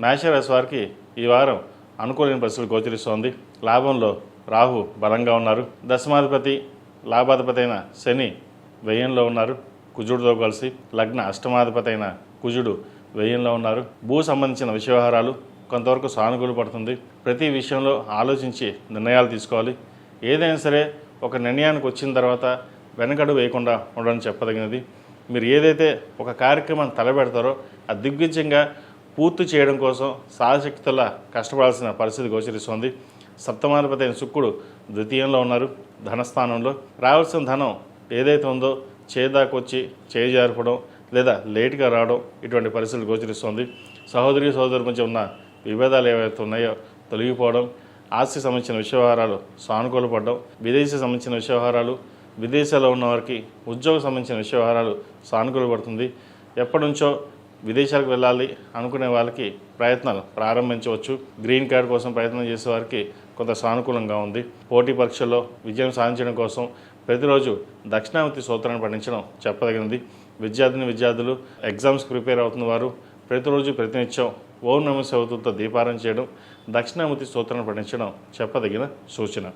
మేషరాశి వారికి ఈ వారం అనుకూలమైన పరిస్థితులు గోచరిస్తోంది. లాభంలో రాహు బలంగా ఉన్నారు. దశమాధిపతి లాభాధిపతి అయిన శని వ్యయంలో ఉన్నారు కుజుడితో కలిసి. లగ్న అష్టమాధిపతి అయిన కుజుడు వ్యయంలో ఉన్నారు. భూ సంబంధించిన విషయవహారాలు కొంతవరకు సానుకూల పడుతుంది. ప్రతి విషయంలో ఆలోచించి నిర్ణయాలు తీసుకోవాలి. ఏదైనా సరే ఒక నిర్ణయానికి వచ్చిన తర్వాత వెనకడు వేయకుండా ఉండడం చెప్పదగినది. మీరు ఏదైతే ఒక కార్యక్రమాన్ని తలపెడతారో అది దిగ్విజయంగా పూర్తి చేయడం కోసం సాయశక్తులా కష్టపడాల్సిన పరిస్థితి గోచరిస్తోంది. సప్తమాధిపతి అయిన శుక్రుడు ద్వితీయంలో ఉన్నారు ధనస్థానంలో. రావాల్సిన ధనం ఏదైతే ఉందో చేదాకొచ్చి చేజారిపడం లేదా లేట్గా రావడం ఇటువంటి పరిస్థితులు గోచరిస్తోంది. సహోదరి సహోదరు మధ్య ఉన్న విభేదాలు ఏవైతే ఉన్నాయో తొలగిపోవడం, ఆస్తి సంబంధించిన విషయవహారాలు సానుకూలపడడం, విదేశీ సంబంధించిన విషయవహారాలు, విదేశాల్లో ఉన్న వారికి ఉద్యోగం సంబంధించిన విషయవహారాలు సానుకూలపడుతుంది. ఎప్పటి నుంచో విదేశాలకు వెళ్ళాలి అనుకునే వాళ్ళకి ప్రయత్నాలు ప్రారంభించవచ్చు. గ్రీన్ కార్డ్ కోసం ప్రయత్నం చేసే వారికి కొంత సానుకూలంగా ఉంది. పోటీ పరీక్షల్లో విజయం సాధించడం కోసం ప్రతిరోజు దక్షిణామూర్తి సూత్రాన్ని పఠించడం చెప్పదగినది. విద్యార్థులు ఎగ్జామ్స్కి ప్రిపేర్ అవుతున్న వారు ప్రతిరోజు ప్రతినిత్యం ఓం నమః శివాయతో దీపారాధన చేయడం, దక్షిణామూర్తి సూత్రాన్ని పఠించడం చెప్పదగిన సూచన.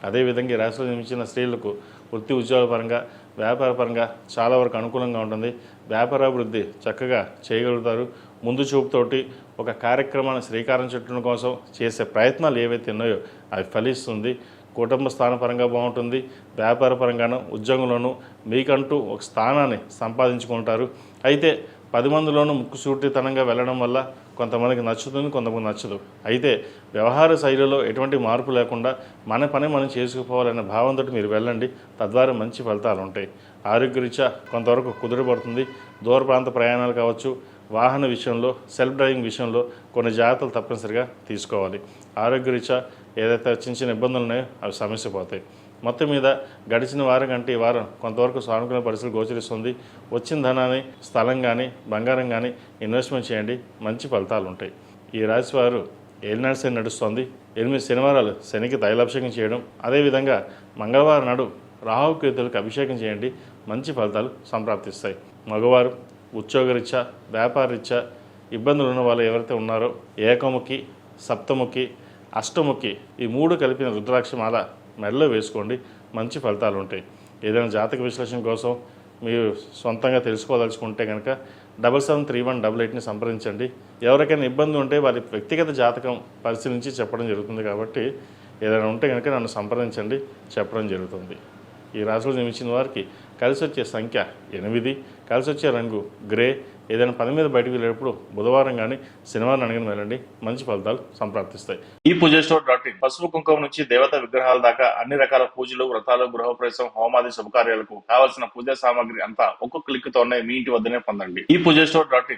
అదేవిధంగా ఈ రాశిలో జన్మించిన స్త్రీలకు వృత్తి ఉద్యోగపరంగా వ్యాపారపరంగా చాలా వరకు అనుకూలంగా ఉంటుంది. వ్యాపారాభివృద్ధి చక్కగా చేయగలుగుతారు. ముందు చూపుతోటి ఒక కార్యక్రమాన్ని శ్రీకారం చుట్టడం కోసం చేసే ప్రయత్నాలు ఏవైతే ఉన్నాయో అవి ఫలిస్తుంది. కుటుంబ స్థానపరంగా బాగుంటుంది. వ్యాపారపరంగాను ఉద్యోగంలోనూ మీకంటూ ఒక స్థానాన్ని సంపాదించుకుంటారు. అయితే 10 మందిలోనూ ముక్కుసూటితనంగా వెళ్ళడం వల్ల కొంతమందికి నచ్చుతుంది, కొంతమంది నచ్చదు. అయితే వ్యవహార శైలిలో ఎటువంటి మార్పు లేకుండా మన పని మనం చేసుకుపోవాలనే భావంతో మీరు వెళ్ళండి. తద్వారా మంచి ఫలితాలు ఉంటాయి. ఆరోగ్యరీత్యా కొంతవరకు కుదురుపడుతుంది. దూర ప్రాంత ప్రయాణాలు కావచ్చు, వాహన విషయంలో, సెల్ఫ్ డ్రైవింగ్ విషయంలో కొన్ని జాగ్రత్తలు తప్పనిసరిగా తీసుకోవాలి. ఆరోగ్యరీత్యా ఏదైతే చిన్న చిన్న ఇబ్బందులు ఉన్నాయో అవి సమస్య పోతాయి. మొత్తం మీద గడిచిన వారం కంటే ఈ వారం కొంతవరకు సానుకూల పరిస్థితులు గోచరిస్తుంది. వచ్చిన ధనాన్ని స్థలం కానీ బంగారం కానీ ఇన్వెస్ట్మెంట్ చేయండి, మంచి ఫలితాలు ఉంటాయి. ఈ రాశి వారు ఏలినాడు శని నడుస్తోంది. 8 శనివారాలు శనికి తైలాభిషేకం చేయడం, అదేవిధంగా మంగళవారం నాడు రాహుకేతులకు అభిషేకం చేయండి, మంచి ఫలితాలు సంప్రాప్తిస్తాయి. మగవారు ఉద్యోగరీత్యా వ్యాపారరీత్యా ఇబ్బందులు ఉన్న వాళ్ళు ఎవరైతే ఉన్నారో ఏకముఖి, సప్తముఖి, అష్టముఖి ఈ 3 కలిపిన రుద్రాక్షమాల మెడలో వేసుకోండి, మంచి ఫలితాలు ఉంటాయి. ఏదైనా జాతక విశ్లేషణ కోసం మీరు సొంతంగా తెలుసుకోదలుచుకుంటే కనుక 773188ని సంప్రదించండి. ఎవరికైనా ఇబ్బంది ఉంటే వారి వ్యక్తిగత జాతకం పరిశీలించి చెప్పడం జరుగుతుంది. కాబట్టి ఏదైనా ఉంటే కనుక నన్ను సంప్రదించండి, చెప్పడం జరుగుతుంది. ఈ రాశిలో జన్మించిన వారికి కలిసి వచ్చే సంఖ్య 8, కలిసి వచ్చే రంగు గ్రే. ఏదైనా పని మీద బయటకు వెళ్ళేటప్పుడు బుధవారం కానీ శనివారం అడిగిన వెళ్ళండి, మంచి ఫలితాలు సంప్రాప్తిస్తాయి. ఈ పూజస్టోర్.in పసుపు కుంకుమ నుంచి దేవతా విగ్రహాల దాకా అన్ని రకాల పూజలు, వ్రతాలు, గృహప్రవేశం, హోమాది శుభకార్యాలకు కావాల్సిన పూజా సామాగ్రి అంతా ఒక్కొక్క క్లిక్ తోనే మీ ఇంటి వద్దనే పొందండి. ఈ పూజస్టోర్.in